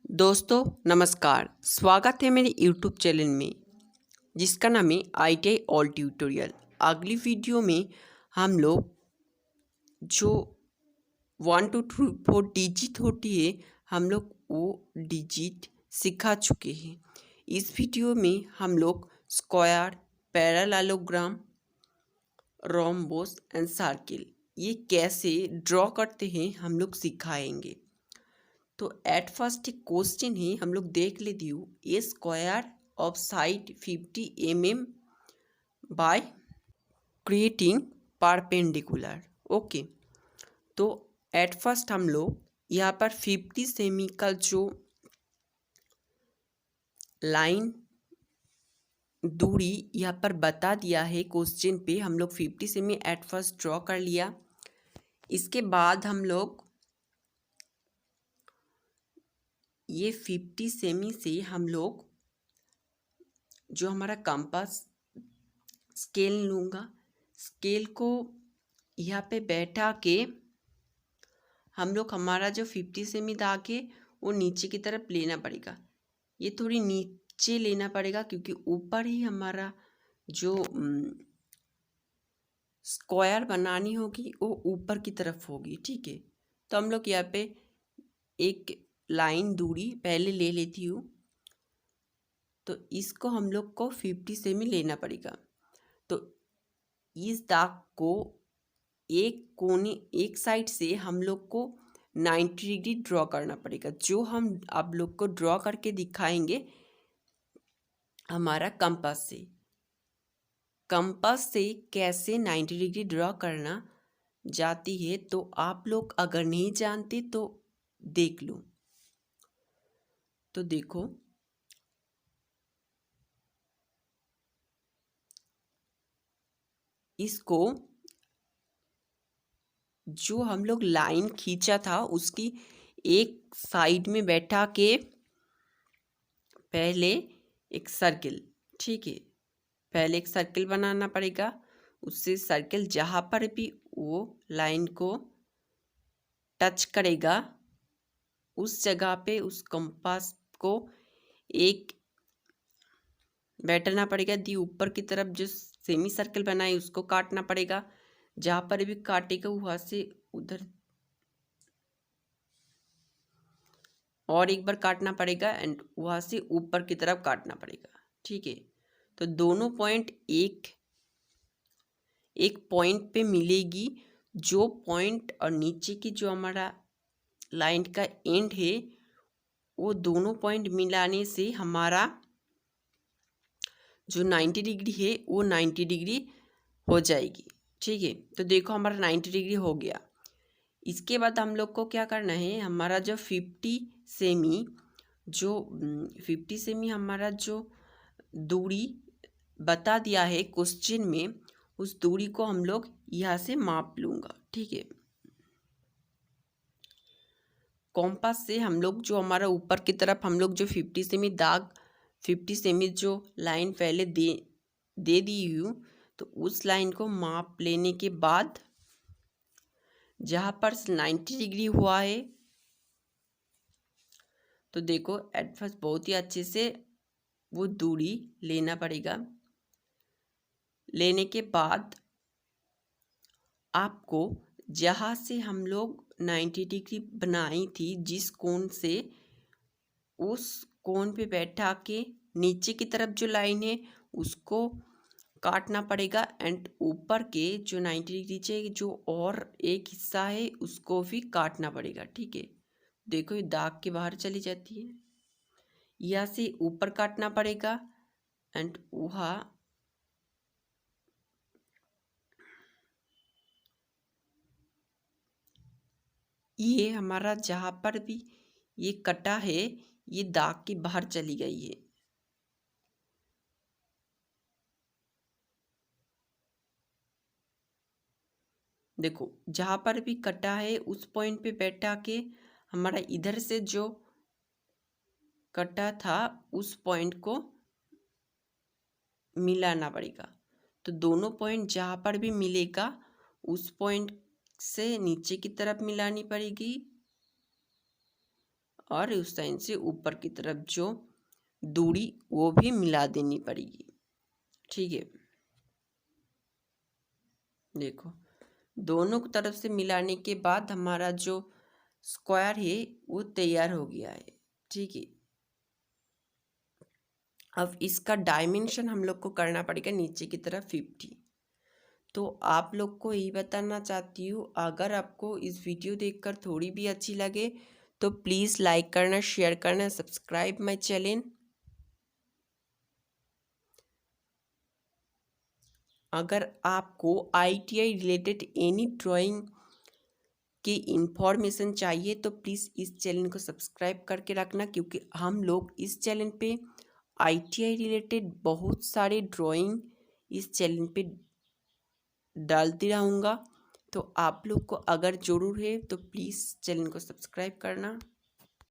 दोस्तों नमस्कार। स्वागत है मेरे यूट्यूब चैनल में जिसका नाम है ITI ऑल ट्यूटोरियल। अगली वीडियो में हम लोग जो 1 to 4 डिजिट होती है हम लोग वो डिजिट सिखा चुके हैं। इस वीडियो में हम लोग square, parallelogram, rhombus and circle ये कैसे ड्रॉ करते हैं हम लोग सिखाएंगे। तो एट फर्स्ट एक क्वेश्चन है, हम लोग देख लेते हो। A square of side 50 mm by creating perpendicular. Okay, तो एट फर्स्ट हम लोग यहाँ पर 50 सेमी का जो लाइन दूरी यहाँ पर बता दिया है क्वेश्चन पे, हम लोग 50 सेमी एट फर्स्ट ड्रॉ कर लिया। इसके बाद हम लोग ये 50 सेमी से हम लोग जो हमारा कंपास स्केल लूँगा, स्केल को यहाँ पे बैठा के हम लोग हमारा जो 50 सेमी दाग है वो नीचे की तरफ लेना पड़ेगा। ये थोड़ी नीचे लेना पड़ेगा क्योंकि ऊपर ही हमारा जो स्क्वायर बनानी होगी वो ऊपर की तरफ होगी। ठीक है, तो हम लोग यहाँ पे एक लाइन दूरी पहले ले लेती हूँ। तो इसको हम लोग को 50 सेमी लेना पड़ेगा। तो इस दाग को एक साइड से हम लोग को 90 डिग्री ड्रॉ करना पड़ेगा, जो हम आप लोग को ड्रॉ करके दिखाएंगे हमारा कंपास से कैसे 90 डिग्री ड्रॉ करना जाती है। तो आप लोग अगर नहीं जानते तो देख लो। तो देखो, इसको जो हम लोग लाइन खींचा था उसकी एक साइड में बैठा के पहले एक सर्किल, ठीक है, पहले एक सर्किल बनाना पड़ेगा। उससे सर्किल जहाँ पर भी वो लाइन को टच करेगा उस जगह पे उस कंपास को एक बैठना पड़ेगा। दी ऊपर की तरफ जो सेमी सर्किल बनाई उसको काटना पड़ेगा। जहाँ पर भी काटेगा वहाँ से उधर और एक बार काटना पड़ेगा एंड वहाँ से ऊपर की तरफ काटना पड़ेगा। ठीक है, तो दोनों पॉइंट एक पॉइंट पे मिलेगी। जो पॉइंट और नीचे की जो हमारा लाइन का एंड है वो दोनों पॉइंट मिलाने से हमारा जो 90 डिग्री है वो 90 डिग्री हो जाएगी। ठीक है, तो देखो हमारा 90 डिग्री हो गया। इसके बाद हम लोग को क्या करना है, हमारा जो 50 सेमी हमारा जो दूरी बता दिया है क्वेश्चन में, उस दूरी को हम लोग यहाँ से माप लूँगा। ठीक है, कॉम्पास से हम लोग जो हमारा ऊपर की तरफ हम लोग जो 50 सेमी जो लाइन पहले दे दी हूँ, तो उस लाइन को माप लेने के बाद जहाँ पर 90 डिग्री हुआ है, तो देखो एट फर्स्ट बहुत ही अच्छे से वो दूरी लेना पड़ेगा। लेने के बाद आपको जहाँ से हम लोग 90 डिग्री बनाई थी जिस कोण से, उस कोण पे बैठा के नीचे की तरफ जो लाइन है उसको काटना पड़ेगा एंड ऊपर के जो 90 डिग्री से जो और एक हिस्सा है उसको भी काटना पड़ेगा। ठीक है, देखो ये दाग के बाहर चली जाती है। यहाँ से ऊपर काटना पड़ेगा एंड वहाँ ये हमारा जहाँ पर भी ये कटा है ये दाग के बाहर चली गई है। देखो जहाँ पर भी कटा है उस पॉइंट पे बैठा के हमारा इधर से जो कटा था उस पॉइंट को मिलाना पड़ेगा। तो दोनों पॉइंट जहाँ पर भी मिलेगा उस पॉइंट से नीचे की तरफ मिलानी पड़ेगी और उस साइन से ऊपर की तरफ जो दूरी वो भी मिला देनी पड़ेगी। ठीक है, देखो दोनों तरफ से मिलाने के बाद हमारा जो स्क्वायर है वो तैयार हो गया है। ठीक है, अब इसका डायमेंशन हम लोग को करना पड़ेगा नीचे की तरफ 50। तो आप लोग को यही बताना चाहती हूँ, अगर आपको इस वीडियो देखकर थोड़ी भी अच्छी लगे तो प्लीज़ लाइक करना, शेयर करना, सब्सक्राइब माय चैनल। अगर आपको ITI रिलेटेड एनी ड्राइंग की इंफॉर्मेशन चाहिए तो प्लीज़ इस चैनल को सब्सक्राइब करके रखना, क्योंकि हम लोग इस चैनल पे ITI रिलेटेड बहुत सारे ड्राइंग इस चैनल पे डालती रहूँगा। तो आप लोग को अगर ज़रूर है तो प्लीज़ चैनल को सब्सक्राइब करना।